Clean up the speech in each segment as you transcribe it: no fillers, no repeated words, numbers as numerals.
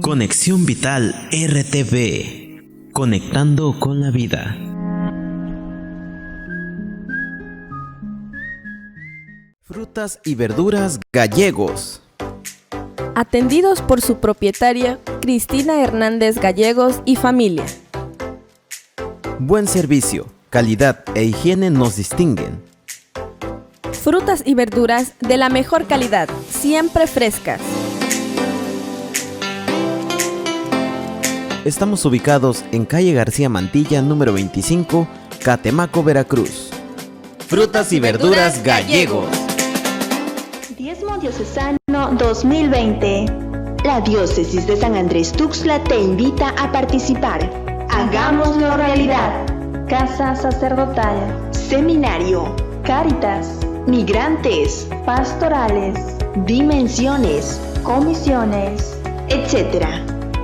Conexión Vital RTV, conectando con la vida. Frutas y verduras gallegos. Atendidos por su propietaria, Cristina Hernández Gallegos y familia. Buen servicio, calidad e higiene nos distinguen. Frutas y verduras de la mejor calidad, siempre frescas. Estamos ubicados en calle García Mantilla, número 25, Catemaco, Veracruz. Frutas y verduras gallegos. Diezmo Diocesano 2020. La Diócesis de San Andrés Tuxtla te invita a participar. Hagámoslo realidad. Casa sacerdotal, Seminario, Cáritas, migrantes, pastorales, dimensiones, comisiones, etc.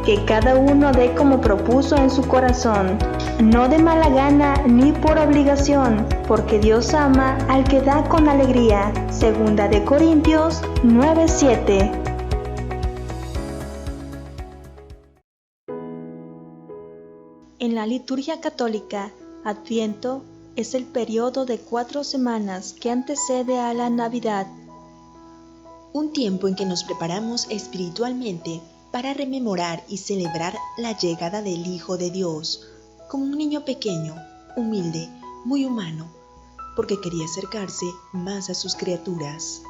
que cada uno dé como propuso en su corazón, no de mala gana ni por obligación, porque Dios ama al que da con alegría. Segunda de Corintios 9:7. En la liturgia católica, Adviento es el periodo de 4 semanas que antecede a la Navidad. Un tiempo en que nos preparamos espiritualmente para rememorar y celebrar la llegada del Hijo de Dios, como un niño pequeño, humilde, muy humano, porque quería acercarse más a sus criaturas.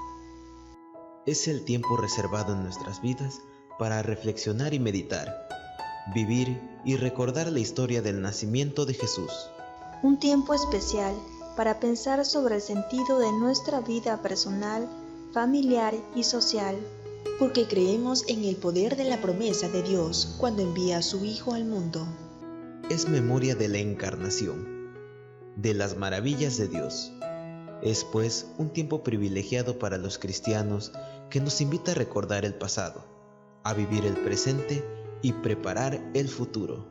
Es el tiempo reservado en nuestras vidas para reflexionar y meditar, vivir y recordar la historia del nacimiento de Jesús. Un tiempo especial para pensar sobre el sentido de nuestra vida personal, familiar y social. Porque creemos en el poder de la promesa de Dios cuando envía a su Hijo al mundo. Es memoria de la encarnación, de las maravillas de Dios. Es pues un tiempo privilegiado para los cristianos que nos invita a recordar el pasado, a vivir el presente y preparar el futuro.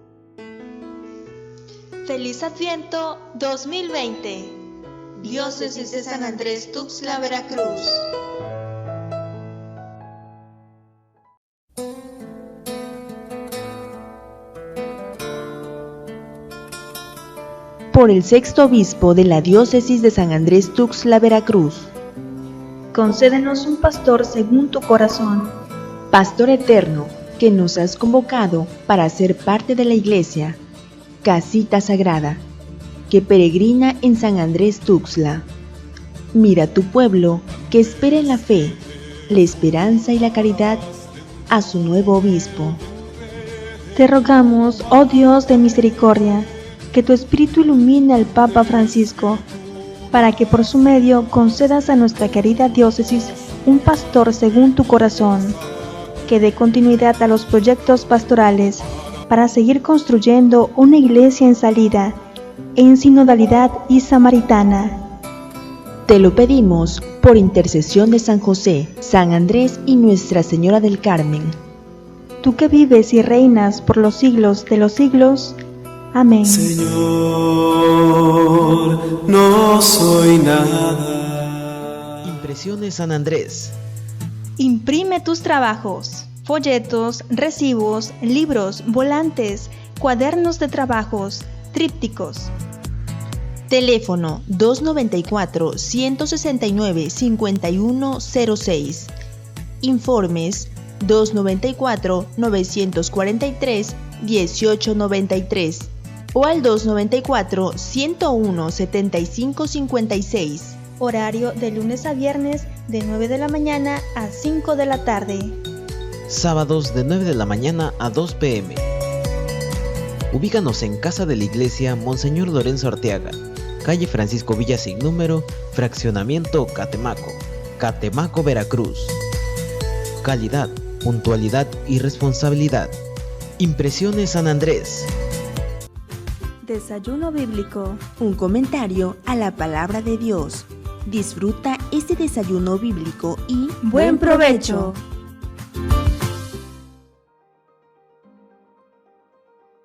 ¡Feliz Adviento 2020! Diócesis de San Andrés Tuxtla, Veracruz. Por el sexto obispo de la Diócesis de San Andrés Tuxtla, Veracruz. Concédenos un pastor según tu corazón. Pastor eterno, que nos has convocado para ser parte de la Iglesia, Casita Sagrada, que peregrina en San Andrés Tuxtla. Mira tu pueblo, que espera en la fe, la esperanza y la caridad, a su nuevo obispo. Te rogamos, oh Dios de misericordia, que tu Espíritu ilumine al Papa Francisco, para que por su medio concedas a nuestra querida diócesis un pastor según tu corazón, que dé continuidad a los proyectos pastorales, para seguir construyendo una iglesia en salida, en sinodalidad y samaritana. Te lo pedimos por intercesión de San José, San Andrés y Nuestra Señora del Carmen. Tú que vives y reinas por los siglos de los siglos. Amén. Señor, no soy nada. Impresiones San Andrés. Imprime tus trabajos, folletos, recibos, libros, volantes, cuadernos de trabajos, trípticos. Teléfono 294-169-5106. Informes 294-943-1893 o al 294-101-7556. Horario de lunes a viernes de 9 de la mañana a 5 de la tarde. Sábados de 9 de la mañana a 2 p.m. Ubícanos en Casa de la Iglesia Monseñor Lorenzo Arteaga, calle Francisco Villa sin número, fraccionamiento Catemaco, Catemaco, Veracruz. Calidad, puntualidad y responsabilidad. Impresiones San Andrés. Desayuno bíblico. Un comentario a la palabra de Dios. Disfruta este desayuno bíblico y ¡buen provecho!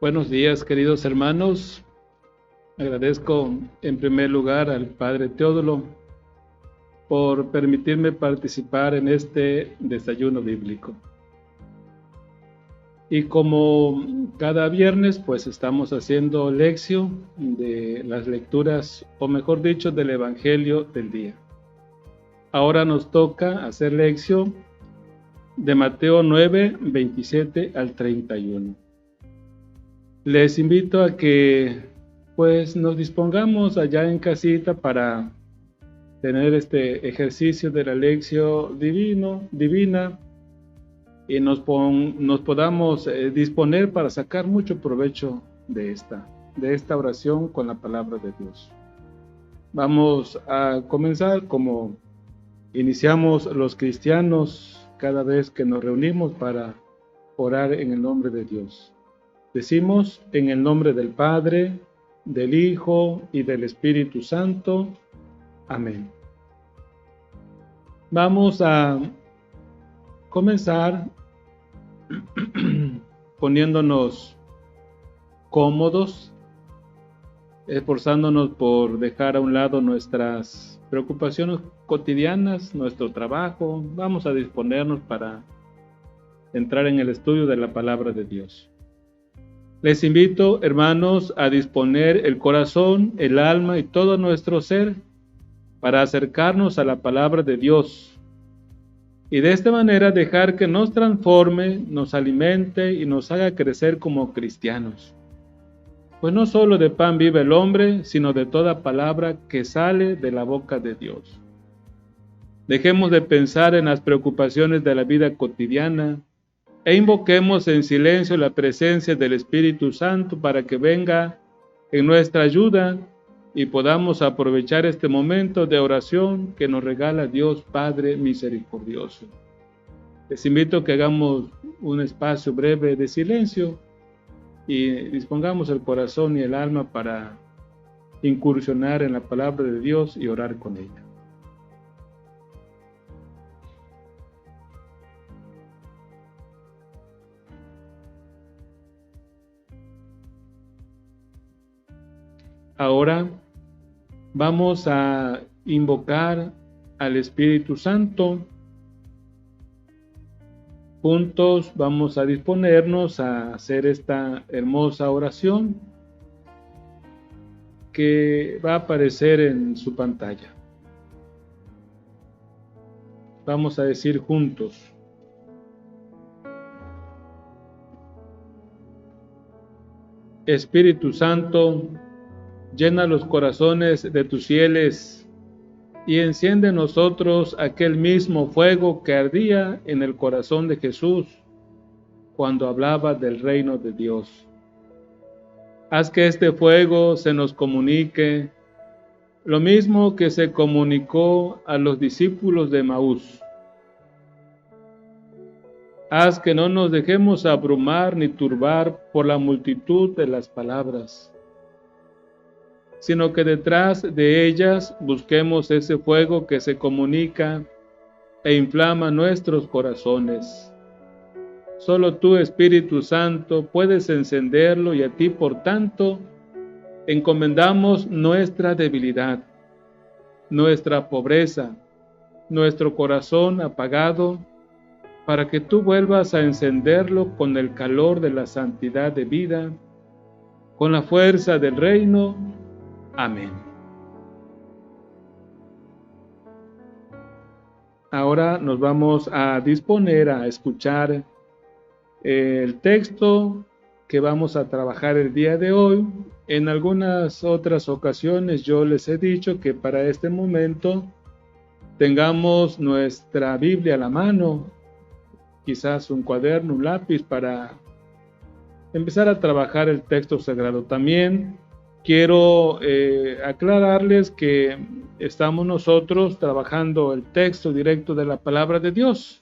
Buenos días, queridos hermanos. Agradezco en primer lugar al Padre Teodolo por permitirme participar en este desayuno bíblico. Y como cada viernes, pues estamos haciendo lección de las lecturas, o mejor dicho, del Evangelio del día. Ahora nos toca hacer lección de Mateo 9, 27 al 31. Les invito a que pues nos dispongamos allá en casita para tener este ejercicio de la lección divina y nos podamos disponer para sacar mucho provecho de esta oración con la palabra de Dios. Vamos a comenzar como iniciamos los cristianos cada vez que nos reunimos para orar en el nombre de Dios. Decimos en el nombre del Padre, del Hijo y del Espíritu Santo. Amén. Vamos a comenzar poniéndonos cómodos, esforzándonos por dejar a un lado nuestras preocupaciones cotidianas, nuestro trabajo. Vamos a disponernos para entrar en el estudio de la palabra de Dios. Les invito, hermanos, a disponer el corazón, el alma y todo nuestro ser para acercarnos a la palabra de Dios y de esta manera dejar que nos transforme, nos alimente y nos haga crecer como cristianos. Pues no solo de pan vive el hombre, sino de toda palabra que sale de la boca de Dios. Dejemos de pensar en las preocupaciones de la vida cotidiana e invoquemos en silencio la presencia del Espíritu Santo para que venga en nuestra ayuda y podamos aprovechar este momento de oración que nos regala Dios Padre misericordioso. Les invito a que hagamos un espacio breve de silencio y dispongamos el corazón y el alma para incursionar en la palabra de Dios y orar con ella. Ahora vamos a invocar al Espíritu Santo. Juntos vamos a disponernos a hacer esta hermosa oración que va a aparecer en su pantalla. Vamos a decir juntos: Espíritu Santo, llena los corazones de tus fieles y enciende en nosotros aquel mismo fuego que ardía en el corazón de Jesús cuando hablaba del reino de Dios. Haz que este fuego se nos comunique, lo mismo que se comunicó a los discípulos de Maús. Haz que no nos dejemos abrumar ni turbar por la multitud de las palabras, sino que detrás de ellas busquemos ese fuego que se comunica e inflama nuestros corazones. Solo tú, Espíritu Santo, puedes encenderlo y a ti, por tanto, encomendamos nuestra debilidad, nuestra pobreza, nuestro corazón apagado, para que tú vuelvas a encenderlo con el calor de la santidad de vida, con la fuerza del reino. Amén. Ahora nos vamos a disponer a escuchar el texto que vamos a trabajar el día de hoy. En algunas otras ocasiones yo les he dicho que para este momento tengamos nuestra Biblia a la mano, quizás un cuaderno, un lápiz para empezar a trabajar el texto sagrado. También quiero aclararles que estamos nosotros trabajando el texto directo de la palabra de Dios.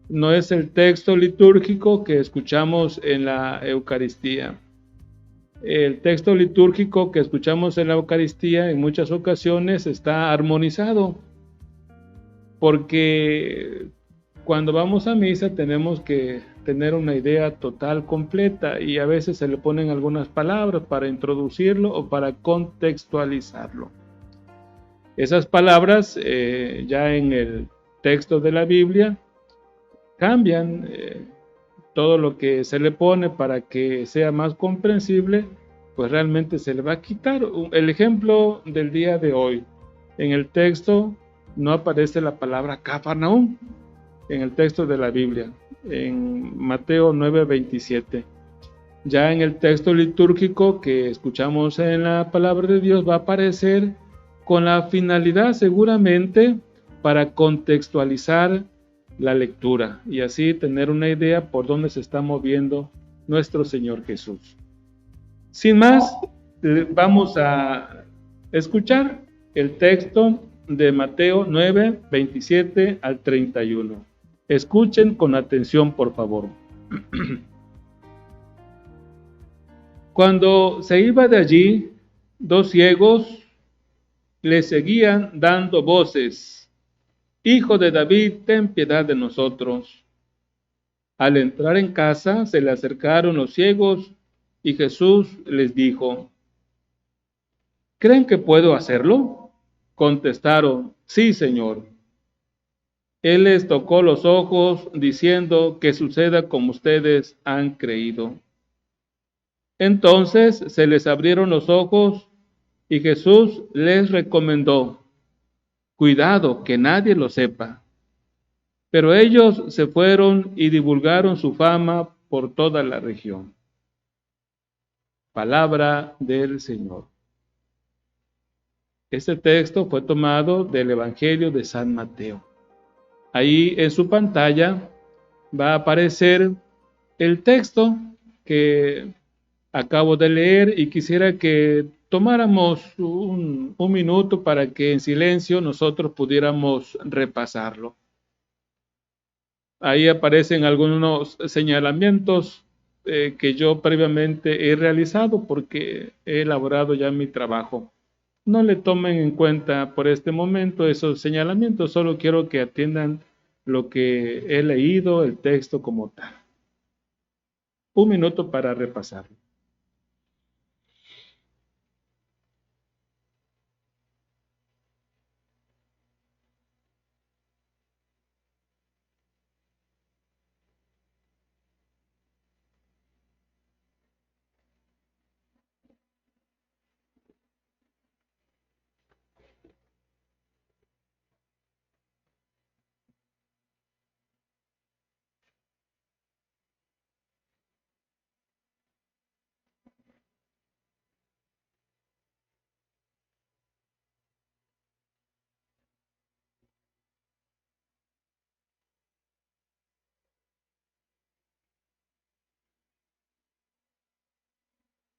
No es el texto litúrgico que escuchamos en la Eucaristía. El texto litúrgico que escuchamos en la Eucaristía en muchas ocasiones está armonizado, porque cuando vamos a misa tenemos que tener una idea total, completa, y a veces se le ponen algunas palabras para introducirlo o para contextualizarlo. Esas palabras ya en el texto de la Biblia cambian todo lo que se le pone para que sea más comprensible, pues realmente se le va a quitar. El ejemplo del día de hoy, en el texto no aparece la palabra Cafarnaúm, en el texto de la Biblia, en Mateo 9:27. Ya en el texto litúrgico que escuchamos en la palabra de Dios va a aparecer con la finalidad seguramente para contextualizar la lectura y así tener una idea por dónde se está moviendo nuestro Señor Jesús. Sin más, vamos a escuchar el texto de Mateo 9:27 al 31. Escuchen con atención, por favor. Cuando se iba de allí, 2 ciegos le seguían dando voces: Hijo de David, ten piedad de nosotros. Al entrar en casa, se le acercaron los ciegos y Jesús les dijo: ¿Creen que puedo hacerlo? Contestaron: Sí, Señor. Él les tocó los ojos, diciendo: que suceda como ustedes han creído. Entonces se les abrieron los ojos y Jesús les recomendó: cuidado, que nadie lo sepa. Pero ellos se fueron y divulgaron su fama por toda la región. Palabra del Señor. Este texto fue tomado del Evangelio de San Mateo. Ahí en su pantalla va a aparecer el texto que acabo de leer y quisiera que tomáramos un minuto para que en silencio nosotros pudiéramos repasarlo. Ahí aparecen algunos señalamientos que yo previamente he realizado porque he elaborado ya mi trabajo. No le tomen en cuenta por este momento esos señalamientos, solo quiero que atiendan lo que he leído, el texto como tal. Un minuto para repasarlo.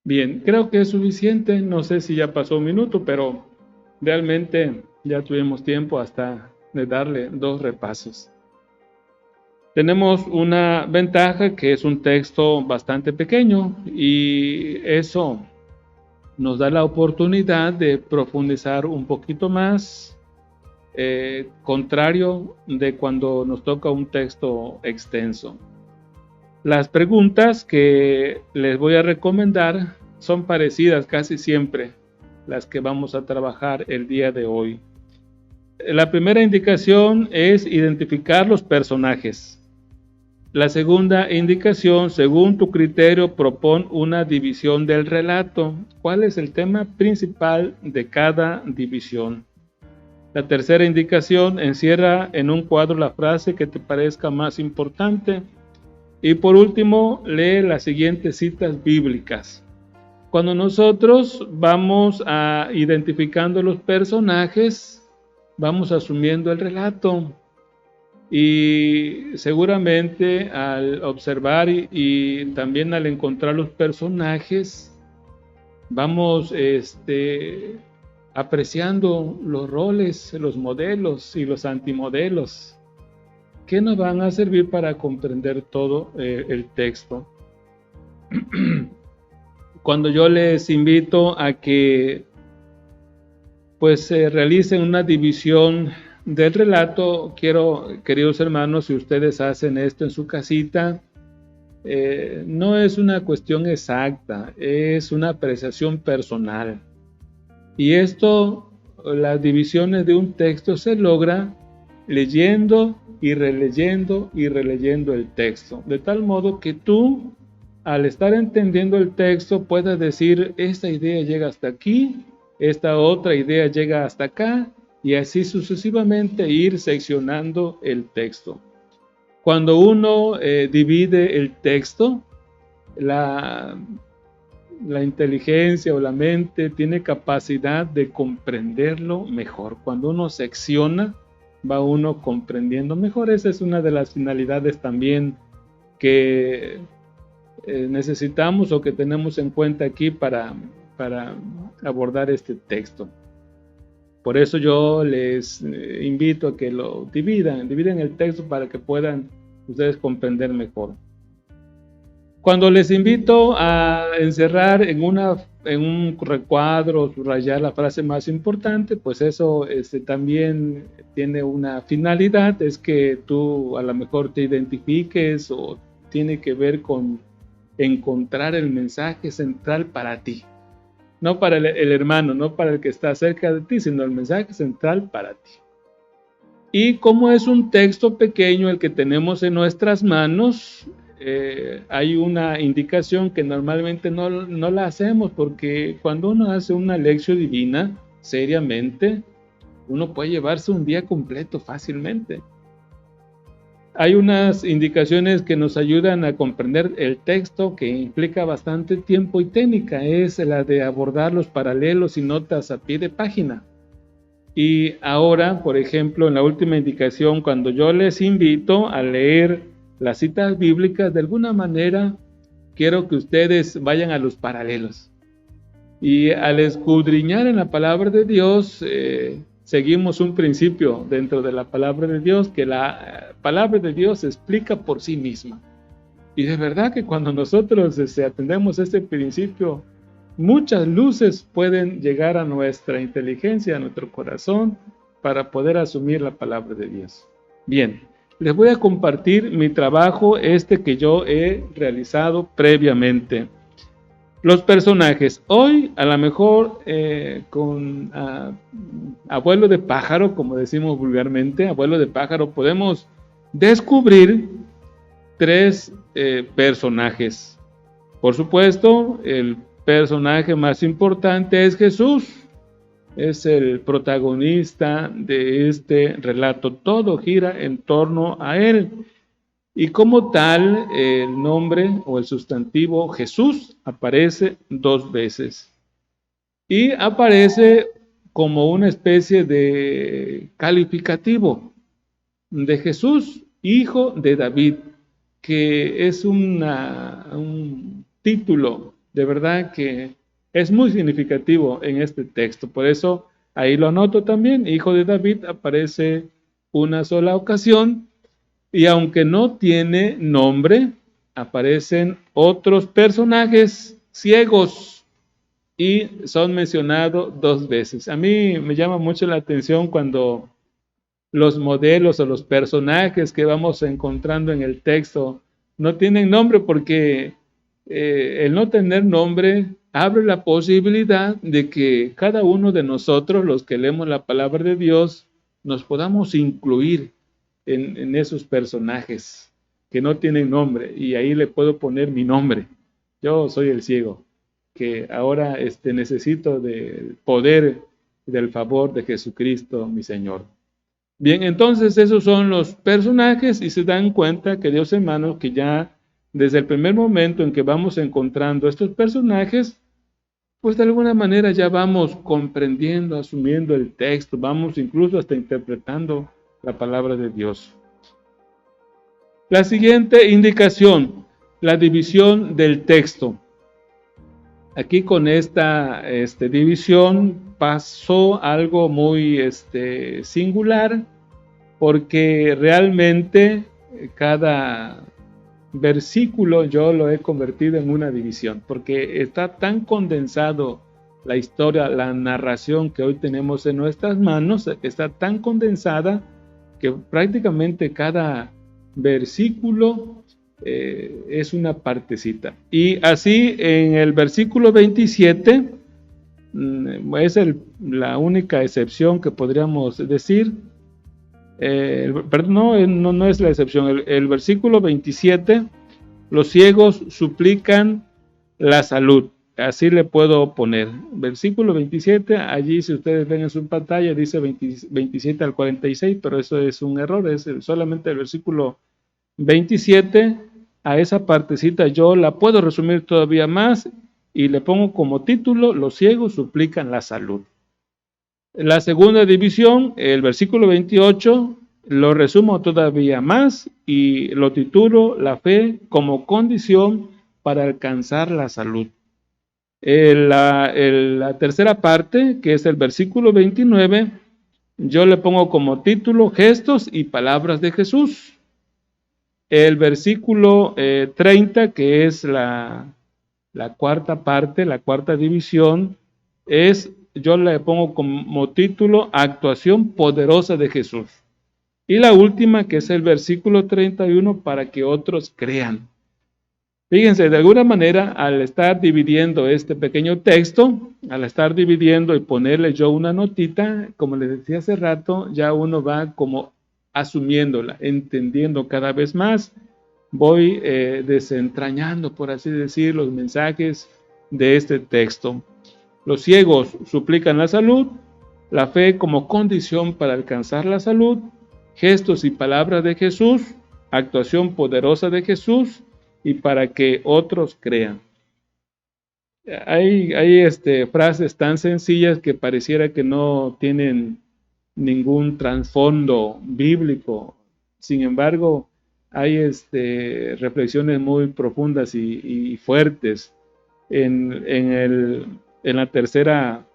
Bien, creo que es suficiente, no sé si ya pasó un minuto, pero realmente ya tuvimos tiempo hasta de darle 2 repasos. Tenemos una ventaja que es un texto bastante pequeño y eso nos da la oportunidad de profundizar un poquito más, contrario de cuando nos toca un texto extenso. Las preguntas que les voy a recomendar son parecidas casi siempre, las que vamos a trabajar el día de hoy. La primera indicación es identificar los personajes. La segunda indicación, según tu criterio, propon una división del relato. ¿Cuál es el tema principal de cada división? La tercera indicación, encierra en un cuadro la frase que te parezca más importante. Y por último, lee las siguientes citas bíblicas. Cuando nosotros vamos identificando los personajes, vamos asumiendo el relato. Y seguramente al observar y también al encontrar los personajes, vamos apreciando los roles, los modelos y los antimodelos que nos van a servir para comprender todo el texto. Cuando yo les invito a que pues realicen una división del relato, queridos hermanos, si ustedes hacen esto en su casita, no es una cuestión exacta, es una apreciación personal. Y esto, las divisiones de un texto se logra leyendo y releyendo el texto, de tal modo que tú, al estar entendiendo el texto, puedas decir, esta idea llega hasta aquí, esta otra idea llega hasta acá, y así sucesivamente ir seccionando el texto. Cuando uno divide el texto, la inteligencia o la mente tiene capacidad de comprenderlo mejor. Cuando uno secciona, va uno comprendiendo mejor. Esa es una de las finalidades también que necesitamos o que tenemos en cuenta aquí para abordar este texto. Por eso yo les invito a que lo dividen el texto para que puedan ustedes comprender mejor. Cuando les invito a encerrar en un recuadro, subrayar la frase más importante, pues eso también tiene una finalidad, es que tú a lo mejor te identifiques o tiene que ver con encontrar el mensaje central para ti. No para el hermano, no para el que está cerca de ti, sino el mensaje central para ti. Y como es un texto pequeño el que tenemos en nuestras manos, hay una indicación que normalmente no la hacemos, porque cuando uno hace una lección divina, seriamente, uno puede llevarse un día completo fácilmente. Hay unas indicaciones que nos ayudan a comprender el texto, que implica bastante tiempo y técnica, es la de abordar los paralelos y notas a pie de página. Y ahora, por ejemplo, en la última indicación, cuando yo les invito a leer las citas bíblicas, de alguna manera quiero que ustedes vayan a los paralelos. Y al escudriñar en la palabra de Dios, seguimos un principio dentro de la palabra de Dios, que la palabra de Dios se explica por sí misma. Y de verdad que cuando nosotros atendemos este principio, muchas luces pueden llegar a nuestra inteligencia, a nuestro corazón, para poder asumir la palabra de Dios. Bien, les voy a compartir mi trabajo, que yo he realizado previamente. Los personajes. Hoy, a lo mejor, con abuelo de pájaro, como decimos vulgarmente, abuelo de pájaro, podemos descubrir 3 personajes. Por supuesto, el personaje más importante es Jesús. Es el protagonista de este relato. Todo gira en torno a él. Y como tal, el nombre o el sustantivo Jesús aparece 2 veces. Y aparece como una especie de calificativo de Jesús, hijo de David, que es un título de verdad que es muy significativo en este texto. Por eso ahí lo anoto también, hijo de David aparece una sola ocasión. Y aunque no tiene nombre, aparecen otros personajes ciegos y son mencionados 2 veces. A mí me llama mucho la atención cuando los modelos o los personajes que vamos encontrando en el texto no tienen nombre, porque el no tener nombre abre la posibilidad de que cada uno de nosotros, los que leemos la palabra de Dios, nos podamos incluir en esos personajes que no tienen nombre, y ahí le puedo poner mi nombre. Yo soy el ciego, que ahora necesito del poder y del favor de Jesucristo, mi Señor. Bien, entonces esos son los personajes, y se dan cuenta, queridos hermanos, que ya desde el primer momento en que vamos encontrando estos personajes, pues de alguna manera ya vamos comprendiendo, asumiendo el texto, vamos incluso hasta interpretando la palabra de Dios. La siguiente indicación, la división del texto. Aquí con esta división pasó algo muy singular, porque realmente cada versículo yo lo he convertido en una división, porque está tan condensado la historia, la narración que hoy tenemos en nuestras manos, está tan condensada que prácticamente cada versículo es una partecita. Y así en el versículo 27 es la única excepción que podríamos decir. No es la excepción. El versículo 27, los ciegos suplican la salud. Así le puedo poner. Versículo 27, allí si ustedes ven en su pantalla, dice 27 al 46, pero eso es un error, es solamente el versículo 27. A esa partecita yo la puedo resumir todavía más y le pongo como título, los ciegos suplican la salud. La segunda división, el versículo 28, lo resumo todavía más y lo titulo la fe como condición para alcanzar la salud. La tercera parte, que es el versículo 29, yo le pongo como título gestos y palabras de Jesús. El versículo 30, que es la cuarta parte, la cuarta división, yo le pongo como título actuación poderosa de Jesús. Y la última, que es el versículo 31, para que otros crean. Fíjense, de alguna manera, al estar dividiendo este pequeño texto, al estar dividiendo y ponerle yo una notita, como les decía hace rato, ya uno va como asumiéndola, entendiendo cada vez más. Voy desentrañando, por así decir, los mensajes de este texto. Los ciegos suplican la salud, la fe como condición para alcanzar la salud, gestos y palabras de Jesús, actuación poderosa de Jesús y para que otros crean. Hay frases tan sencillas que pareciera que no tienen ningún trasfondo bíblico. Sin embargo, hay reflexiones muy profundas y fuertes. En la tercera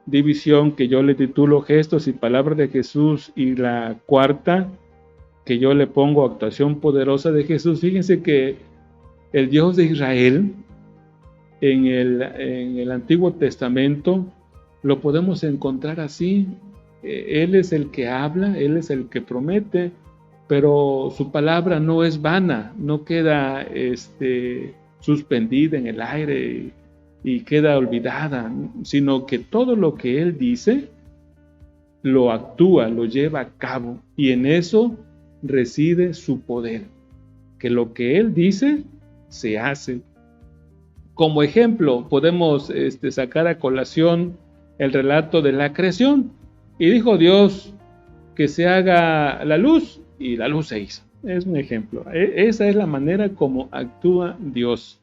división, que yo le titulo gestos y palabras de Jesús, y la cuarta, que yo le pongo actuación poderosa de Jesús, fíjense que el Dios de Israel en el Antiguo Testamento lo podemos encontrar así. Él es el que habla, Él es el que promete, pero su palabra no es vana, no queda suspendida en el aire y queda olvidada, sino que todo lo que Él dice lo actúa, lo lleva a cabo, y en eso reside su poder, que lo que Él dice se hace. Como ejemplo, podemos sacar a colación el relato de la creación. Y dijo Dios que se haga la luz, y la luz se hizo. Es un ejemplo. Esa es la manera como actúa Dios.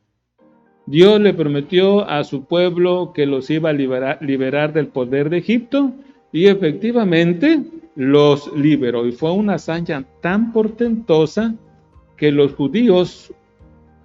Dios le prometió a su pueblo que los iba a liberar del poder de Egipto, y efectivamente los liberó. Y fue una hazaña tan portentosa que los judíos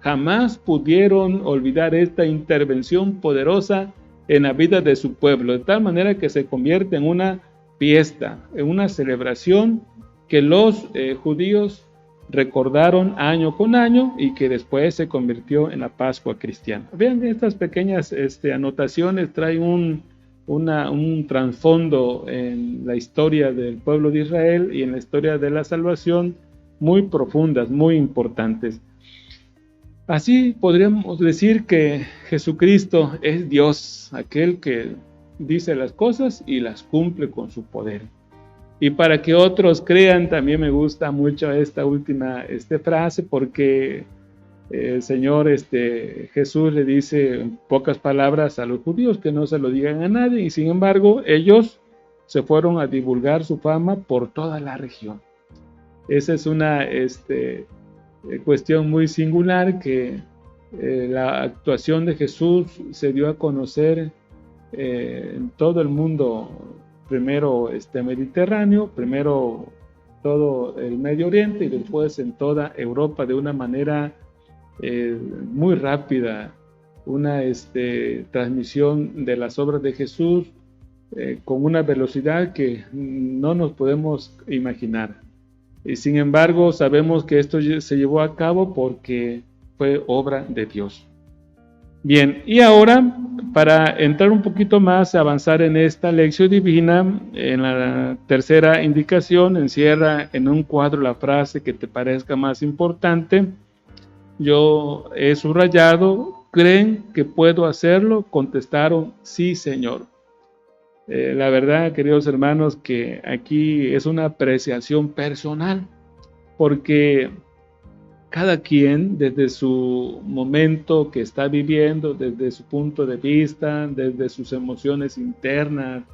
jamás pudieron olvidar esta intervención poderosa en la vida de su pueblo, de tal manera que se convierte en una fiesta, en una celebración que los judíos recordaron año con año y que después se convirtió en la Pascua cristiana. Vean, estas pequeñas anotaciones traen un trasfondo en la historia del pueblo de Israel y en la historia de la salvación muy profundas, muy importantes. Así podríamos decir que Jesucristo es Dios, aquel que dice las cosas y las cumple con su poder. Y para que otros crean, también me gusta mucho esta última frase, porque el Señor Jesús le dice en pocas palabras a los judíos que no se lo digan a nadie, y sin embargo ellos se fueron a divulgar su fama por toda la región. Esa es una cuestión muy singular, que la actuación de Jesús se dio a conocer en todo el mundo, primero Mediterráneo, primero todo el Medio Oriente y después en toda Europa de una manera muy rápida, una transmisión de las obras de Jesús con una velocidad que no nos podemos imaginar. Y sin embargo, sabemos que esto se llevó a cabo porque fue obra de Dios. Bien, y ahora, para entrar un poquito más, avanzar en esta lección divina, en la tercera indicación, encierra en un cuadro la frase que te parezca más importante. Yo he subrayado: ¿creen que puedo hacerlo? Contestaron: sí, Señor. La verdad, queridos hermanos, que aquí es una apreciación personal, porque cada quien desde su momento que está viviendo, desde su punto de vista, desde sus emociones internas,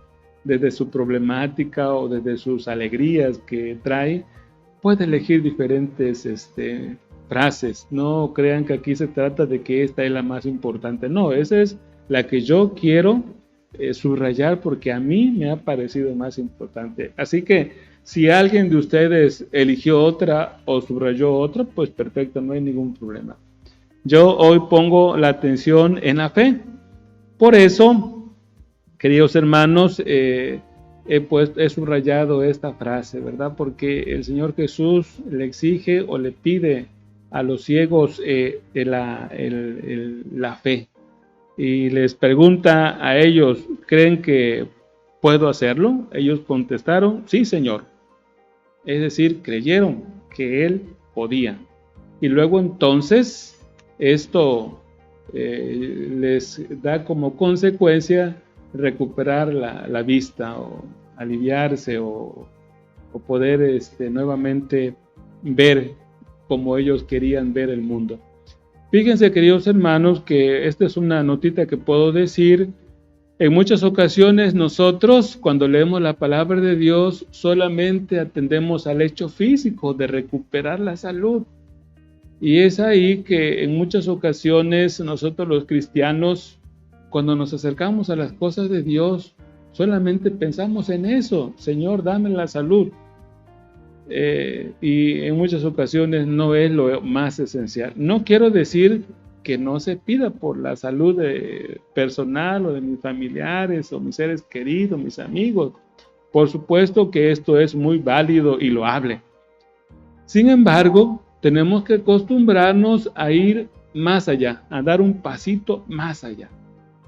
desde su problemática o desde sus alegrías que trae, puede elegir diferentes frases. No crean que aquí se trata de que esta es la más importante. No, esa es la que yo quiero subrayar porque a mí me ha parecido más importante. Así que si alguien de ustedes eligió otra o subrayó otra, pues perfecto, no hay ningún problema. Yo hoy pongo la atención en la fe. Por eso, queridos hermanos, he subrayado esta frase, ¿verdad? Porque el Señor Jesús le exige o le pide a los ciegos la fe. Y les pregunta a ellos, ¿creen que puedo hacerlo? Ellos contestaron, sí, Señor. Es decir, creyeron que Él podía. Y luego entonces, esto les da como consecuencia recuperar la vista o aliviarse o poder nuevamente ver como ellos querían ver el mundo. Fíjense, queridos hermanos, que esta es una notita que puedo decir. En muchas ocasiones nosotros, cuando leemos la palabra de Dios, solamente atendemos al hecho físico de recuperar la salud. Y es ahí que en muchas ocasiones nosotros los cristianos, cuando nos acercamos a las cosas de Dios, solamente pensamos en eso. Señor, dame la salud. Y en muchas ocasiones no es lo más esencial. No quiero decir que no se pida por la salud personal o de mis familiares o mis seres queridos, mis amigos. Por supuesto que esto es muy válido y loable. Sin embargo, tenemos que acostumbrarnos a ir más allá, a dar un pasito más allá.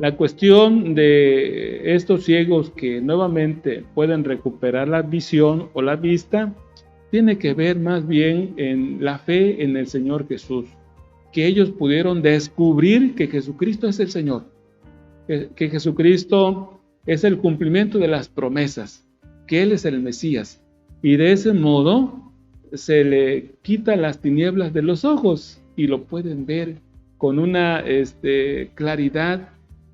La cuestión de estos ciegos que nuevamente pueden recuperar la visión o la vista tiene que ver más bien en la fe en el Señor Jesús, que ellos pudieron descubrir que Jesucristo es el Señor, que Jesucristo es el cumplimiento de las promesas, que Él es el Mesías, y de ese modo se le quita las tinieblas de los ojos y lo pueden ver con una claridad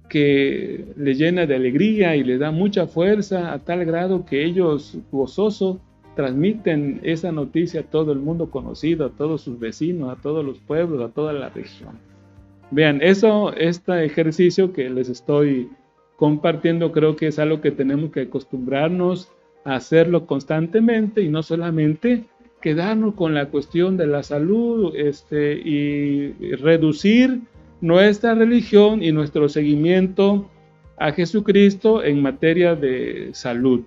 que le llena de alegría y le da mucha fuerza a tal grado que ellos gozosos transmiten esa noticia a todo el mundo conocido, a todos sus vecinos, a todos los pueblos, a toda la región. Vean, este ejercicio que les estoy compartiendo creo que es algo que tenemos que acostumbrarnos a hacerlo constantemente y no solamente quedarnos con la cuestión de la salud y reducir nuestra religión y nuestro seguimiento a Jesucristo en materia de salud.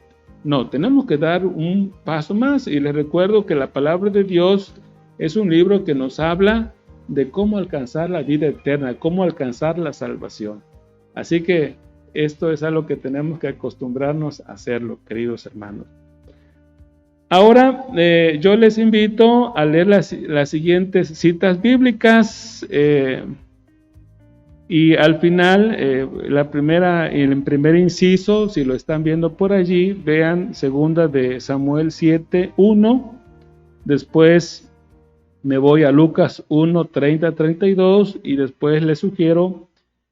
No, tenemos que dar un paso más y les recuerdo que la palabra de Dios es un libro que nos habla de cómo alcanzar la vida eterna, cómo alcanzar la salvación. Así que esto es algo que tenemos que acostumbrarnos a hacerlo, queridos hermanos. Ahora yo les invito a leer las siguientes citas bíblicas y al final, el primer inciso, si lo están viendo por allí, vean 2 de Samuel 7:1. Después me voy a Lucas 1:30-32 y después les sugiero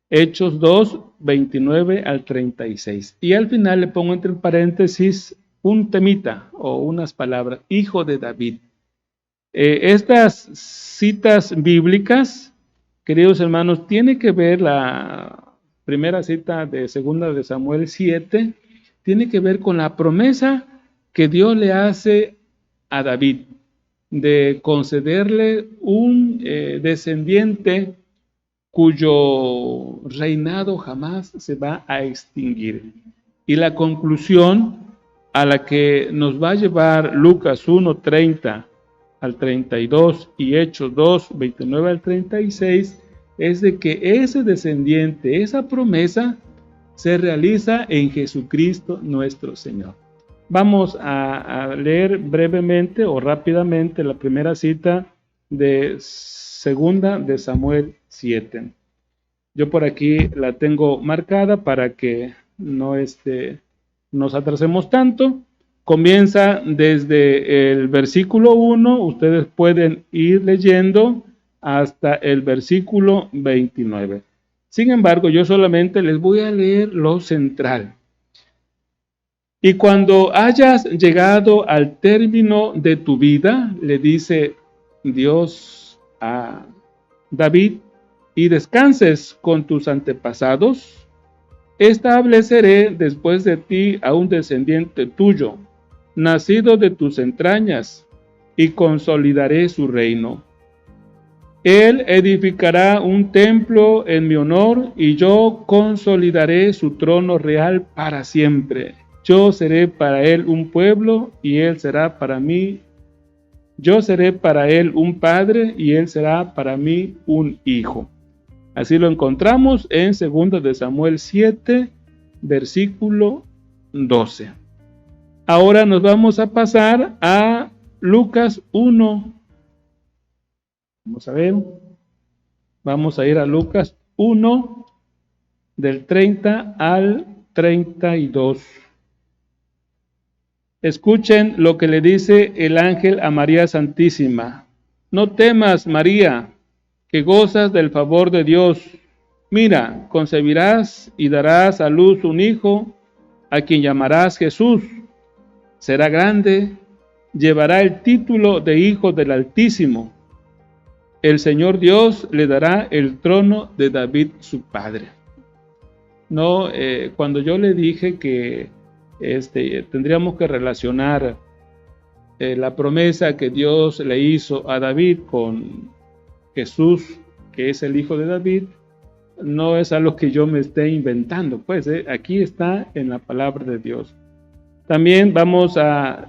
Hechos 2:29 al 36. Y al final le pongo entre paréntesis un temita o unas palabras, hijo de David. Estas citas bíblicas, queridos hermanos, tiene que ver la primera cita de 2 de Samuel 7, tiene que ver con la promesa que Dios le hace a David de concederle un descendiente cuyo reinado jamás se va a extinguir. Y la conclusión a la que nos va a llevar Lucas 1:30 al 32 y Hechos 2:29 al 36 es de que ese descendiente, esa promesa se realiza en Jesucristo nuestro Señor. Vamos a leer brevemente o rápidamente la primera cita de 2 de Samuel 7. Yo por aquí la tengo marcada para que no nos atrasemos tanto. Comienza desde el versículo 1, ustedes pueden ir leyendo hasta el versículo 29. Sin embargo, yo solamente les voy a leer lo central. Y cuando hayas llegado al término de tu vida, le dice Dios a David, y descanses con tus antepasados, estableceré después de ti a un descendiente tuyo, nacido de tus entrañas, y consolidaré su reino. Él edificará un templo en mi honor, y yo consolidaré su trono real para siempre. Yo seré para él un pueblo, y él será para mí. Yo seré para él un padre, y él será para mí un hijo. Así lo encontramos en 2 de Samuel 7, versículo 12. Ahora nos vamos a pasar a Lucas 1. Vamos a ver. Vamos a ir a Lucas 1, del 30 al 32. Escuchen lo que le dice el ángel a María Santísima. No temas, María, que gozas del favor de Dios. Mira, concebirás y darás a luz un hijo, a quien llamarás Jesús. Será grande, llevará el título de Hijo del Altísimo. El Señor Dios le dará el trono de David su padre. No, cuando yo le dije que tendríamos que relacionar la promesa que Dios le hizo a David con Jesús, que es el hijo de David, no es algo que yo me esté inventando, pues aquí está en la palabra de Dios. También vamos a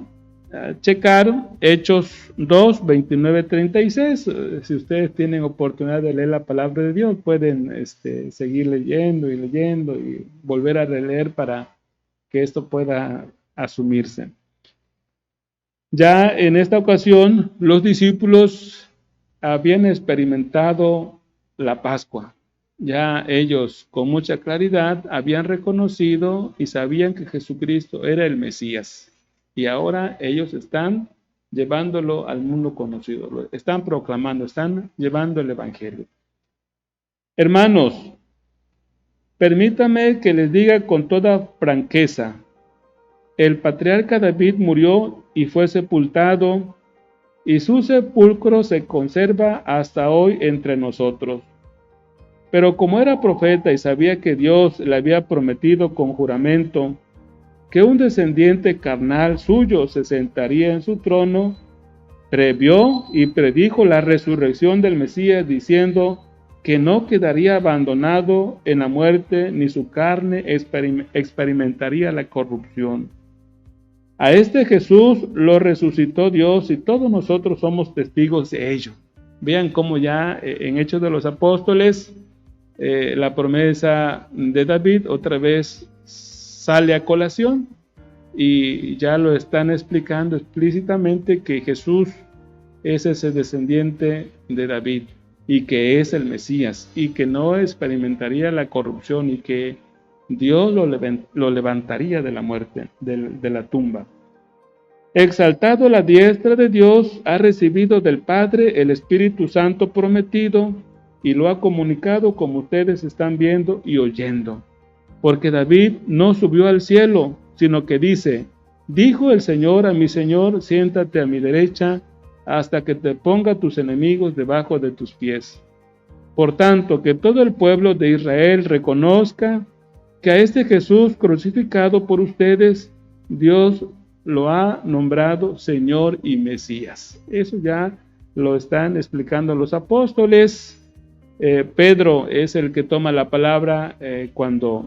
checar Hechos 2, 29, 36. Si ustedes tienen oportunidad de leer la palabra de Dios, pueden seguir leyendo y volver a releer para que esto pueda asumirse. Ya en esta ocasión, los discípulos habían experimentado la Pascua. Ya ellos con mucha claridad habían reconocido y sabían que Jesucristo era el Mesías. Y ahora ellos están llevándolo al mundo conocido, lo están proclamando, están llevando el Evangelio. Hermanos, permítame que les diga con toda franqueza, el patriarca David murió y fue sepultado, y su sepulcro se conserva hasta hoy entre nosotros. Pero como era profeta y sabía que Dios le había prometido con juramento que un descendiente carnal suyo se sentaría en su trono, previó y predijo la resurrección del Mesías, diciendo que no quedaría abandonado en la muerte, ni su carne experimentaría la corrupción. A este Jesús lo resucitó Dios, y todos nosotros somos testigos de ello. Vean cómo ya en Hechos de los Apóstoles la promesa de David otra vez sale a colación, y ya lo están explicando explícitamente que Jesús es ese descendiente de David y que es el Mesías y que no experimentaría la corrupción y que Dios lo levantaría de la muerte, de la tumba. Exaltado a la diestra de Dios, ha recibido del Padre el Espíritu Santo prometido y lo ha comunicado como ustedes están viendo y oyendo. Porque David no subió al cielo, sino que dice, dijo el Señor a mi Señor, siéntate a mi derecha hasta que te ponga tus enemigos debajo de tus pies. Por tanto, que todo el pueblo de Israel reconozca que a este Jesús crucificado por ustedes, Dios lo ha nombrado Señor y Mesías. Eso ya lo están explicando los apóstoles. Pedro es el que toma la palabra cuando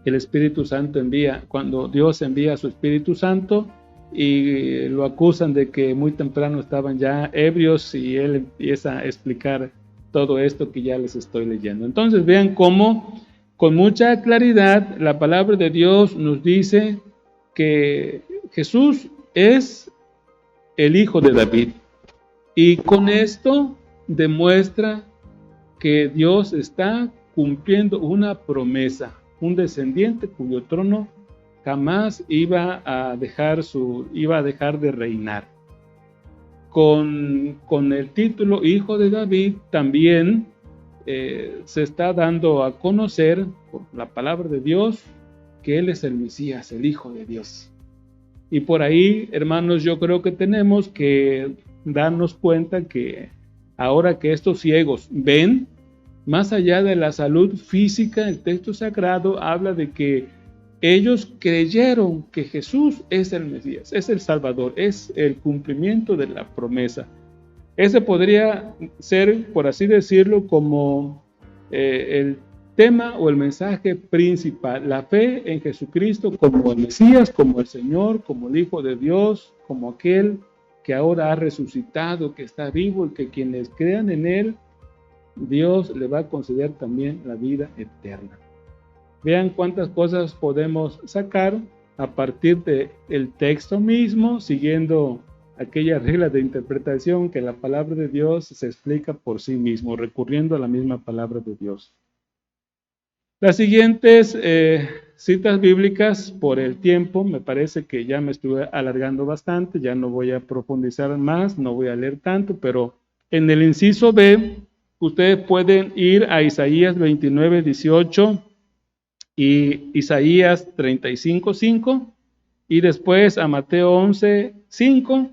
el Espíritu Santo cuando Dios envía a su Espíritu Santo, y lo acusan de que muy temprano estaban ya ebrios, y él empieza a explicar todo esto que ya les estoy leyendo. Entonces vean cómo con mucha claridad la palabra de Dios nos dice que Jesús es el hijo de David, y con esto demuestra que Dios está cumpliendo una promesa, un descendiente cuyo trono jamás iba a dejar de reinar. Con el título Hijo de David también se está dando a conocer por la palabra de Dios que Él es el Mesías, el Hijo de Dios. Y por ahí, hermanos, yo creo que tenemos que darnos cuenta que ahora que estos ciegos ven, más allá de la salud física, el texto sagrado habla de que ellos creyeron que Jesús es el Mesías, es el Salvador, es el cumplimiento de la promesa. Ese podría ser, por así decirlo, como el tema o el mensaje principal, la fe en Jesucristo como el Mesías, como el Señor, como el Hijo de Dios, como aquel que ahora ha resucitado, que está vivo y que quienes crean en Él, Dios le va a conceder también la vida eterna. Vean cuántas cosas podemos sacar a partir del texto mismo, siguiendo aquella regla de interpretación que la palabra de Dios se explica por sí mismo, recurriendo a la misma palabra de Dios. Las siguientes citas bíblicas, por el tiempo, me parece que ya me estuve alargando bastante, ya no voy a profundizar más, no voy a leer tanto, pero en el inciso B, ustedes pueden ir a Isaías 29, 18 y Isaías 35, 5, y después a Mateo 11, 5,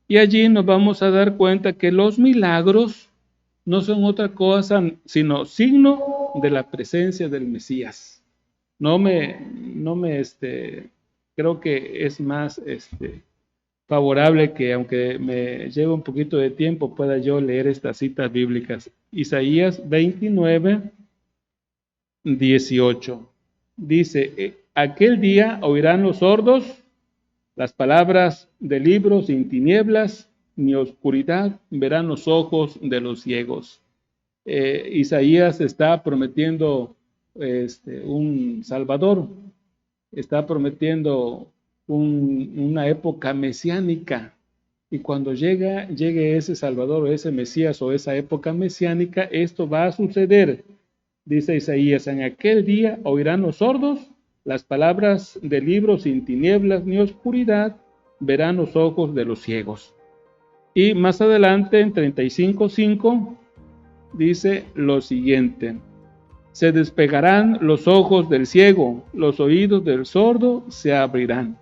y allí nos vamos a dar cuenta que los milagros no son otra cosa sino signo de la presencia del Mesías. Creo que es más favorable que, aunque me lleve un poquito de tiempo, pueda yo leer estas citas bíblicas. Isaías 29, 18. Dice, aquel día oirán los sordos las palabras del libro sin tinieblas ni oscuridad verán los ojos de los ciegos. Isaías está prometiendo un Salvador, está prometiendo una época mesiánica, y cuando llegue ese Salvador o ese Mesías o esa época mesiánica, esto va a suceder. Dice Isaías, en aquel día oirán los sordos las palabras del libro sin tinieblas ni oscuridad verán los ojos de los ciegos. Y más adelante en 35:5 dice lo siguiente: se despegarán los ojos del ciego, los oídos del sordo se abrirán.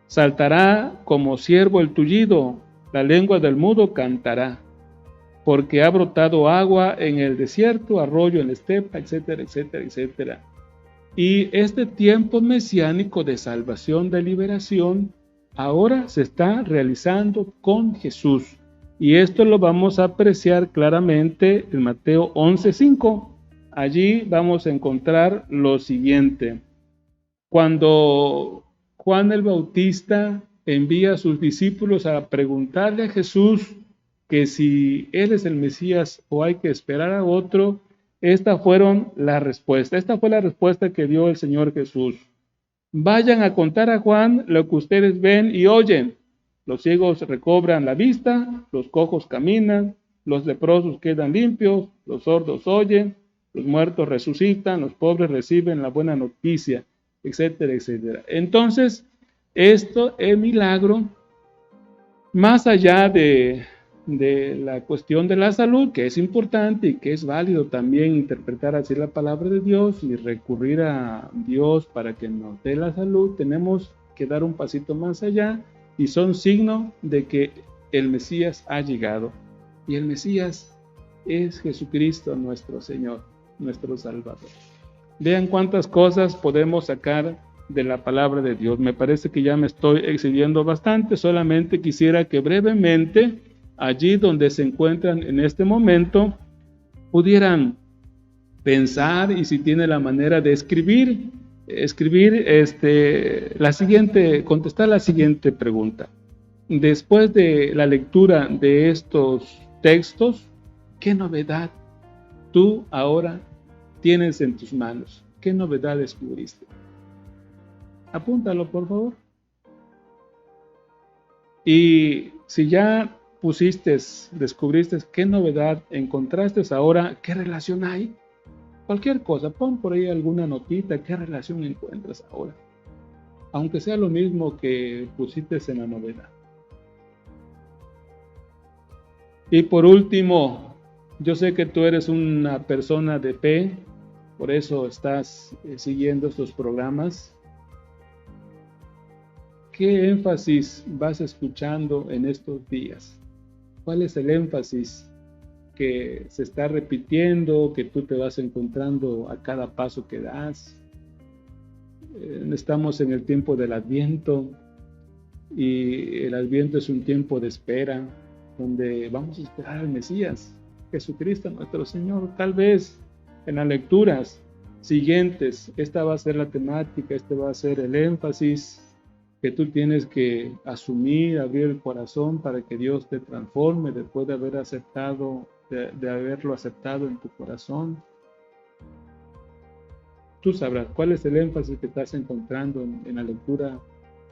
Saltará como ciervo el tullido, la lengua del mudo cantará, porque ha brotado agua en el desierto, arroyo en la estepa, etcétera, etcétera, etcétera. Y este tiempo mesiánico de salvación, de liberación, ahora se está realizando con Jesús. Y esto lo vamos a apreciar claramente en Mateo 11:5. Allí vamos a encontrar lo siguiente. Cuando Juan el Bautista envía a sus discípulos a preguntarle a Jesús que si él es el Mesías o hay que esperar a otro, esta fue la respuesta que dio el Señor Jesús. Vayan a contar a Juan lo que ustedes ven y oyen. Los ciegos recobran la vista, los cojos caminan, los leprosos quedan limpios, los sordos oyen, los muertos resucitan, los pobres reciben la buena noticia, etcétera, etcétera. Entonces, esto es milagro, más allá de la cuestión de la salud, que es importante y que es válido también interpretar así la palabra de Dios y recurrir a Dios para que nos dé la salud, tenemos que dar un pasito más allá, y son signo de que el Mesías ha llegado, y el Mesías es Jesucristo nuestro Señor, nuestro Salvador. Vean cuántas cosas podemos sacar de la palabra de Dios. Me parece que ya me estoy excediendo bastante, solamente quisiera que brevemente allí donde se encuentran en este momento, pudieran pensar, y si tiene la manera de contestar la siguiente pregunta. Después de la lectura de estos textos, ¿qué novedad tú ahora tienes en tus manos? ¿Qué novedad descubriste? Apúntalo, por favor. Y si ya descubriste qué novedad encontraste ahora, ¿qué relación hay? Cualquier cosa, pon por ahí alguna notita, ¿qué relación encuentras ahora? aunque sea lo mismo que pusiste en la novena. Y por último, yo sé que tú eres una persona de fe, por eso estás siguiendo estos programas. ¿Qué énfasis vas escuchando en estos días? ¿Cuál es el énfasis que se está repitiendo, que tú te vas encontrando a cada paso que das? Estamos en el tiempo del Adviento y el Adviento es un tiempo de espera, donde vamos a esperar al Mesías, Jesucristo nuestro Señor. Tal vez en las lecturas siguientes, esta va a ser la temática, este va a ser el énfasis que tú tienes que asumir, abrir el corazón para que Dios te transforme después de haber aceptado, de haberlo aceptado en tu corazón. Tú sabrás cuál es el énfasis que estás encontrando en la lectura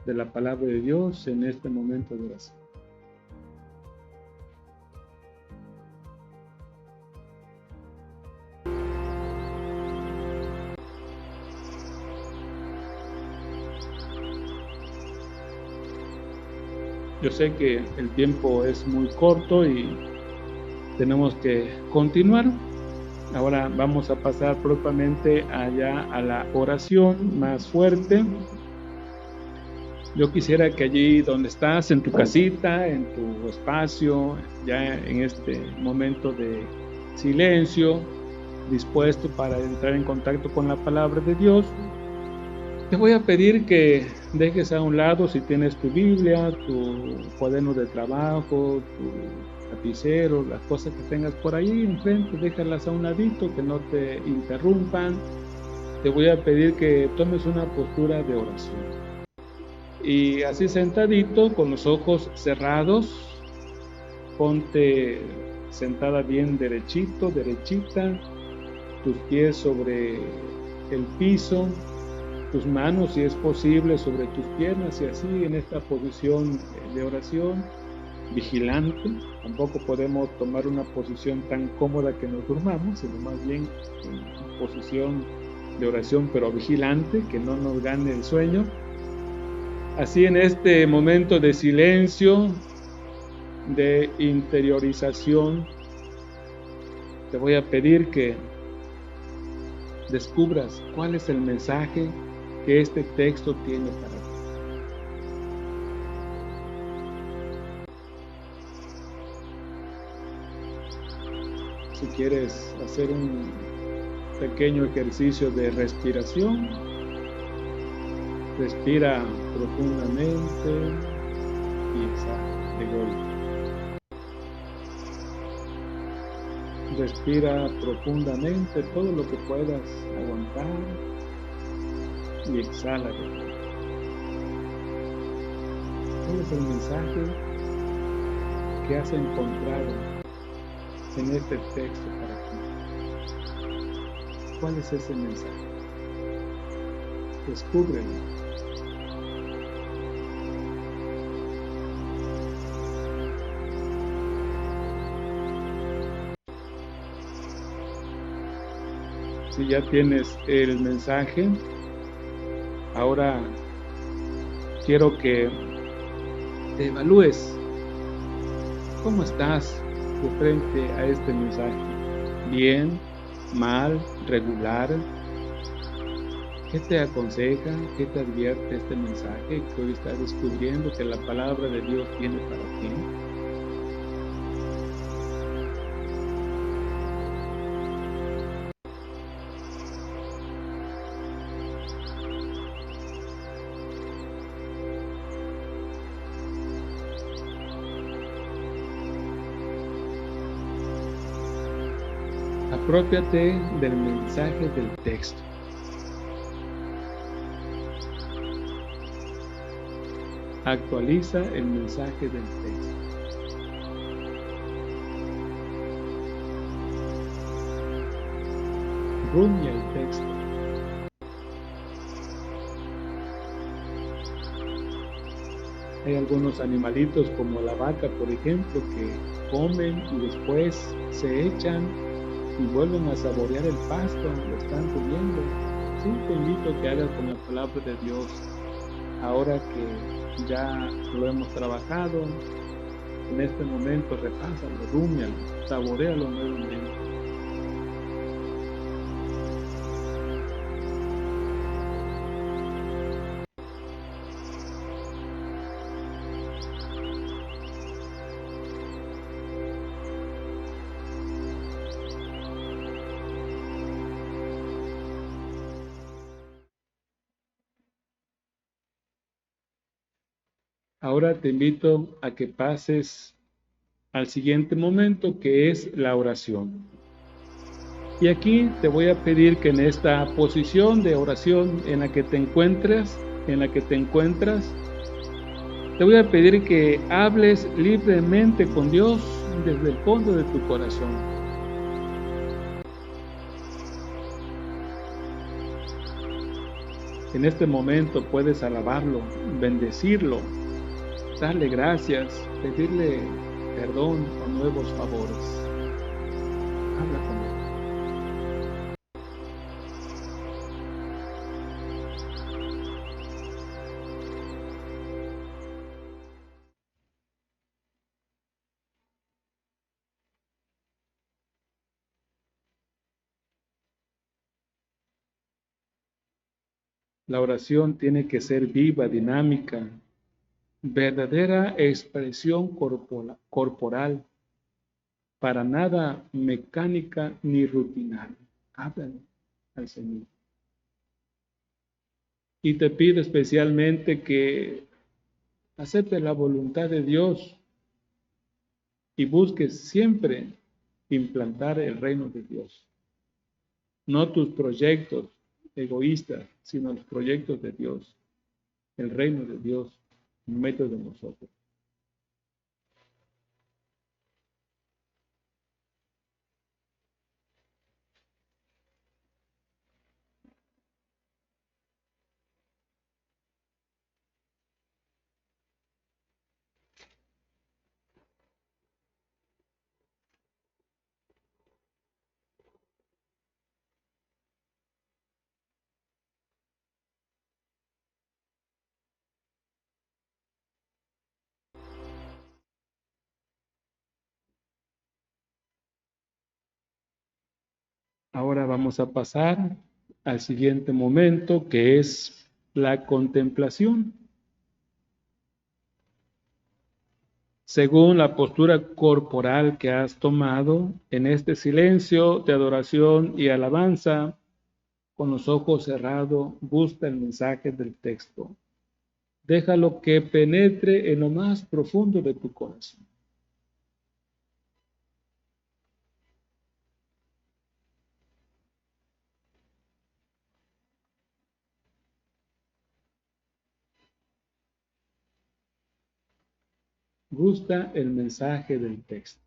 de la palabra de Dios en este momento de oración. Yo sé que el tiempo es muy corto y tenemos que continuar. Ahora vamos a pasar propiamente allá a la oración más fuerte. Yo quisiera que allí donde estás, en tu casita, en tu espacio, ya en este momento de silencio, dispuesto para entrar en contacto con la palabra de Dios, te voy a pedir que dejes a un lado, si tienes tu Biblia, tu cuaderno de trabajo, tu lapicero, las cosas que tengas por ahí enfrente, déjalas a un ladito, que no te interrumpan. Te voy a pedir que tomes una postura de oración. Y así sentadito, con los ojos cerrados, ponte sentada bien derechito, derechita, tus pies sobre el piso, tus manos, si es posible, sobre tus piernas, y así en esta posición de oración, vigilante. Tampoco podemos tomar una posición tan cómoda que nos durmamos, sino más bien en posición de oración, pero vigilante, que no nos gane el sueño. Así en este momento de silencio, de interiorización, te voy a pedir que descubras cuál es el mensaje que este texto tiene para ti. Si quieres hacer un pequeño ejercicio de respiración, respira profundamente y exhala de golpe. Respira profundamente todo lo que puedas aguantar y exhala. ¿Cuál es el mensaje que has encontrado en este texto para ti? ¿Cuál es ese mensaje? Descúbrelo. Si ya tienes el mensaje, ahora quiero que te evalúes cómo estás de frente a este mensaje. ¿Bien? ¿Mal? ¿Regular? ¿Qué te aconseja? ¿Qué te advierte este mensaje que hoy estás descubriendo que la palabra de Dios tiene para ti? Aprópiate del mensaje del texto. Actualiza el mensaje del texto. Rumia el texto. Hay algunos animalitos como la vaca, por ejemplo, que comen y después se echan y vuelven a saborear el pasto, lo están comiendo. Sí, te invito a que hagas con la palabra de Dios ahora que ya lo hemos trabajado, en este momento repásalo, rúmialo, saboréalo nuevamente. Ahora te invito a que pases al siguiente momento, que es la oración. Y aquí te voy a pedir que en esta posición de oración en la que te encuentras, te voy a pedir que hables libremente con Dios desde el fondo de tu corazón. En este momento puedes alabarlo, bendecirlo, darle gracias, pedirle perdón o nuevos favores. Habla con él. La oración tiene que ser viva, dinámica, verdadera expresión corporal, para nada mecánica ni rutinaria. Háblale al Señor. Y te pido especialmente que aceptes la voluntad de Dios y busques siempre implantar el reino de Dios. No tus proyectos egoístas, sino los proyectos de Dios, el reino de Dios en medio de nosotros. Ahora vamos a pasar al siguiente momento, que es la contemplación. Según la postura corporal que has tomado, en este silencio de adoración y alabanza, con los ojos cerrados, busca el mensaje del texto. Déjalo que penetre en lo más profundo de tu corazón. Gusta el mensaje del texto.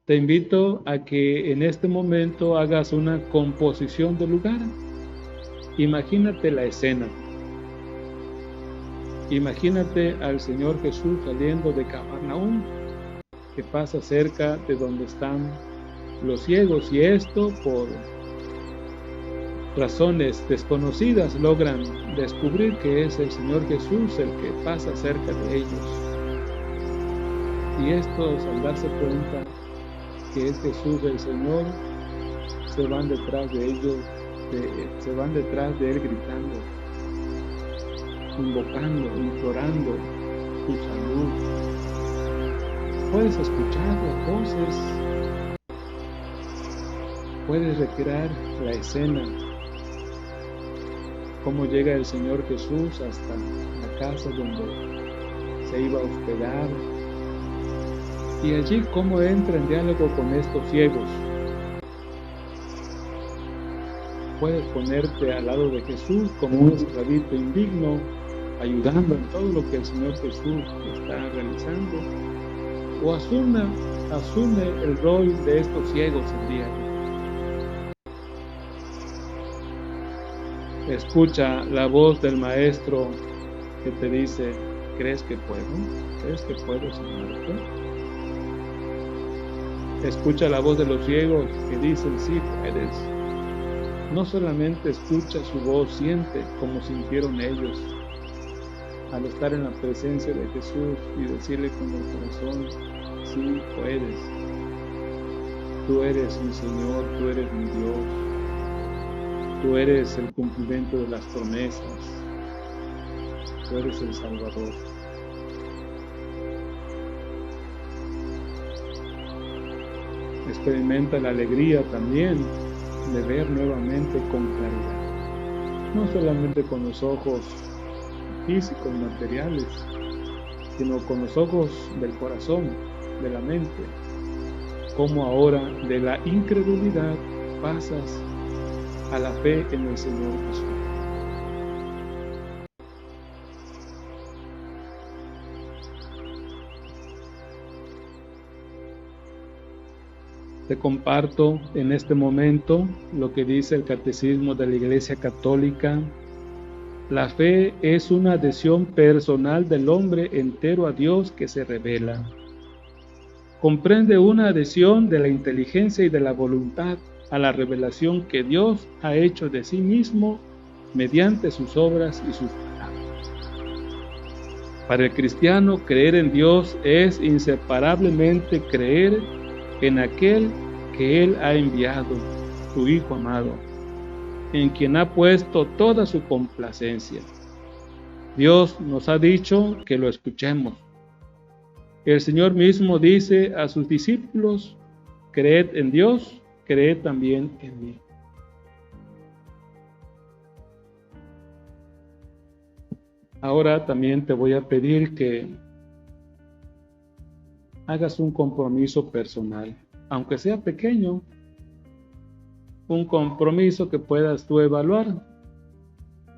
Te invito a que en este momento hagas una composición del lugar. Imagínate la escena. Imagínate al Señor Jesús saliendo de Cafarnaúm, que pasa cerca de donde están los ciegos, y esto por razones desconocidas logran descubrir que es el Señor Jesús el que pasa cerca de ellos. Y estos, al darse cuenta que es Jesús el Señor, se van detrás de ellos, se van detrás de Él gritando, invocando, implorando su salud. Puedes escuchar las voces, puedes recrear la escena, cómo llega el Señor Jesús hasta la casa donde se iba a hospedar, y allí cómo entra en diálogo con estos ciegos. Puedes ponerte al lado de Jesús como un esclavito indigno, ayudando en todo lo que el Señor Jesús está realizando, o asume el rol de estos ciegos el día de hoy. Escucha la voz del Maestro que te dice: ¿crees que puedo? ¿Crees que puedo sanarte? Escucha la voz de los ciegos que dicen: sí puedes. no solamente escucha su voz, siente como sintieron ellos al estar en la presencia de Jesús y decirle con el corazón: sí puedes, tú eres mi Señor, tú eres mi Dios, tú eres el cumplimiento de las promesas, tú eres el Salvador. Experimenta la alegría también de ver nuevamente con claridad, no solamente con los ojos físicos, materiales, sino con los ojos del corazón, de la mente, como ahora de la incredulidad pasas a la fe en el Señor Jesús. Te comparto en este momento lo que dice el Catecismo de la Iglesia Católica. La fe es una adhesión personal del hombre entero a Dios que se revela. Comprende una adhesión de la inteligencia y de la voluntad a la revelación que Dios ha hecho de sí mismo mediante sus obras y sus palabras. Para el cristiano, creer en Dios es inseparablemente creer en aquel que Él ha enviado, su Hijo amado, en quien ha puesto toda su complacencia. Dios nos ha dicho que lo escuchemos. El Señor mismo dice a sus discípulos: creed en Dios, creed también en mí. Ahora también te voy a pedir que hagas un compromiso personal, aunque sea pequeño, un compromiso que puedas tú evaluar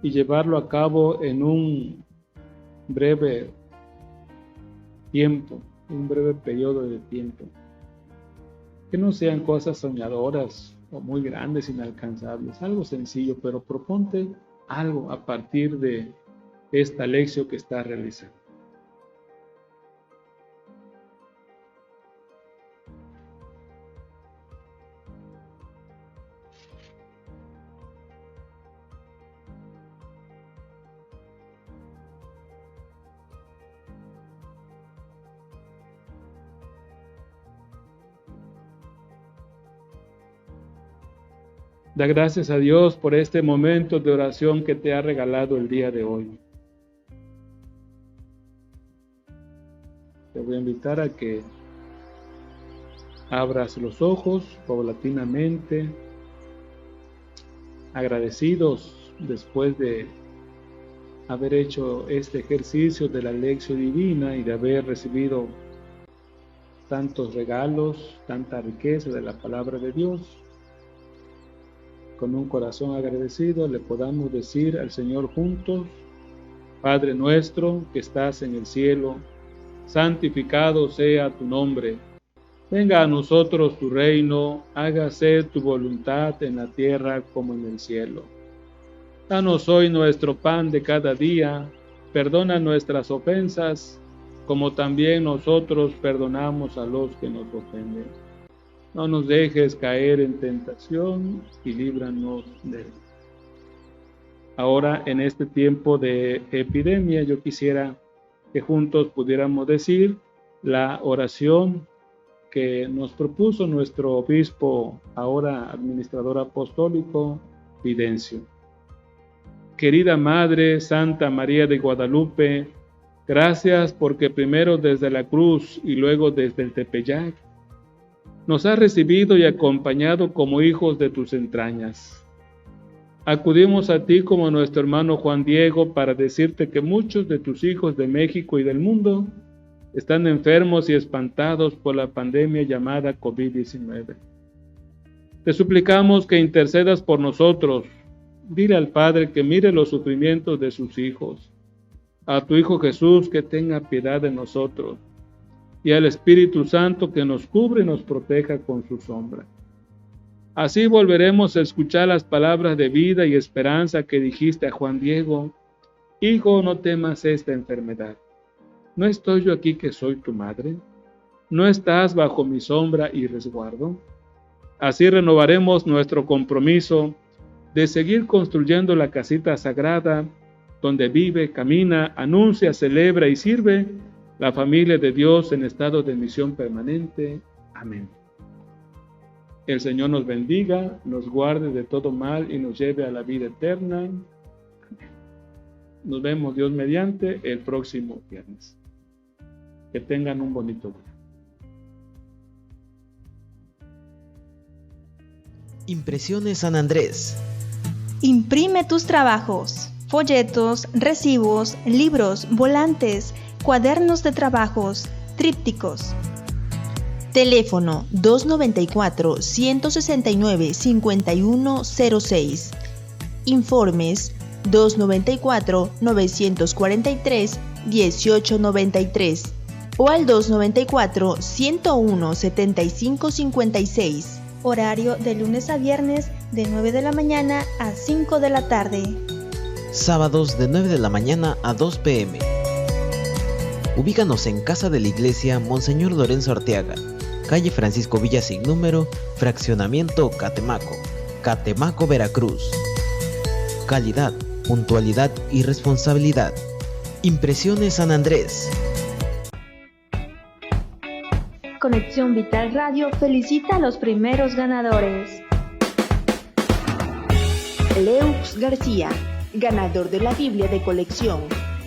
y llevarlo a cabo en un breve tiempo, un breve periodo de tiempo. Que no sean cosas soñadoras o muy grandes, inalcanzables, algo sencillo, pero proponte algo a partir de esta lección que estás realizando. Da gracias a Dios por este momento de oración que te ha regalado el día de hoy. Te voy a invitar a que abras los ojos paulatinamente, agradecidos después de haber hecho este ejercicio de la lección divina y de haber recibido tantos regalos, tanta riqueza de la palabra de Dios. Con un corazón agradecido le podamos decir al Señor juntos: Padre nuestro que estás en el cielo, santificado sea tu nombre. Venga a nosotros tu reino, hágase tu voluntad en la tierra como en el cielo. Danos hoy nuestro pan de cada día, perdona nuestras ofensas, como también nosotros perdonamos a los que nos ofenden. No nos dejes caer en tentación y líbranos de él. Ahora, en este tiempo de epidemia, yo quisiera que juntos pudiéramos decir la oración que nos propuso nuestro obispo, ahora administrador apostólico, Fidencio. Querida Madre Santa María de Guadalupe, gracias porque primero desde la cruz y luego desde el Tepeyac, nos has recibido y acompañado como hijos de tus entrañas. Acudimos a ti como nuestro hermano Juan Diego para decirte que muchos de tus hijos de México y del mundo están enfermos y espantados por la pandemia llamada COVID-19. Te suplicamos que intercedas por nosotros. Dile al Padre que mire los sufrimientos de sus hijos. A tu Hijo Jesús que tenga piedad de nosotros. Y al Espíritu Santo que nos cubre y nos proteja con su sombra. Así volveremos a escuchar las palabras de vida y esperanza que dijiste a Juan Diego: Hijo, no temas esta enfermedad. ¿No estoy yo aquí que soy tu madre? ¿No estás bajo mi sombra y resguardo? Así renovaremos nuestro compromiso de seguir construyendo la casita sagrada donde vive, camina, anuncia, celebra y sirve la familia de Dios en estado de misión permanente. Amén. El Señor nos bendiga, nos guarde de todo mal y nos lleve a la vida eterna. Amén. Nos vemos, Dios mediante, el próximo viernes. Que tengan un bonito día. Impresiones San Andrés. Imprime tus trabajos, folletos, recibos, libros, volantes, cuadernos de trabajos, trípticos. Teléfono 294-169-5106. Informes 294-943-1893 o al 294-101-7556. Horario de lunes a viernes de 9 de la mañana a 5 de la tarde. Sábados de 9 de la mañana a 2 p.m. Ubícanos en Casa de la Iglesia Monseñor Lorenzo Arteaga, calle Francisco Villa sin número, fraccionamiento Catemaco, Catemaco, Veracruz. Calidad, puntualidad y responsabilidad. Impresiones San Andrés. Conexión Vital Radio felicita a los primeros ganadores. Leux García, ganador de la Biblia de colección,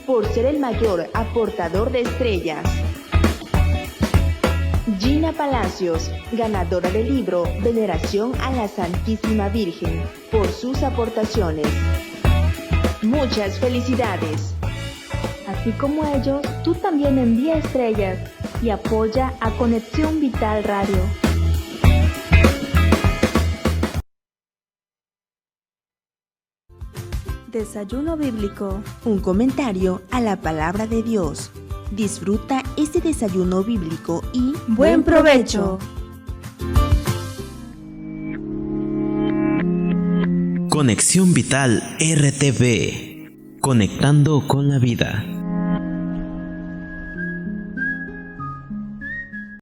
por ser el mayor aportador de estrellas. Gina Palacios, ganadora del libro Veneración a la Santísima Virgen, por sus aportaciones. Muchas felicidades. Así como ellos, tú también envía estrellas y apoya a Conexión Vital Radio. Desayuno bíblico. Un comentario a la palabra de Dios. Disfruta este desayuno bíblico y ¡buen provecho! Conexión Vital RTV. Conectando con la vida.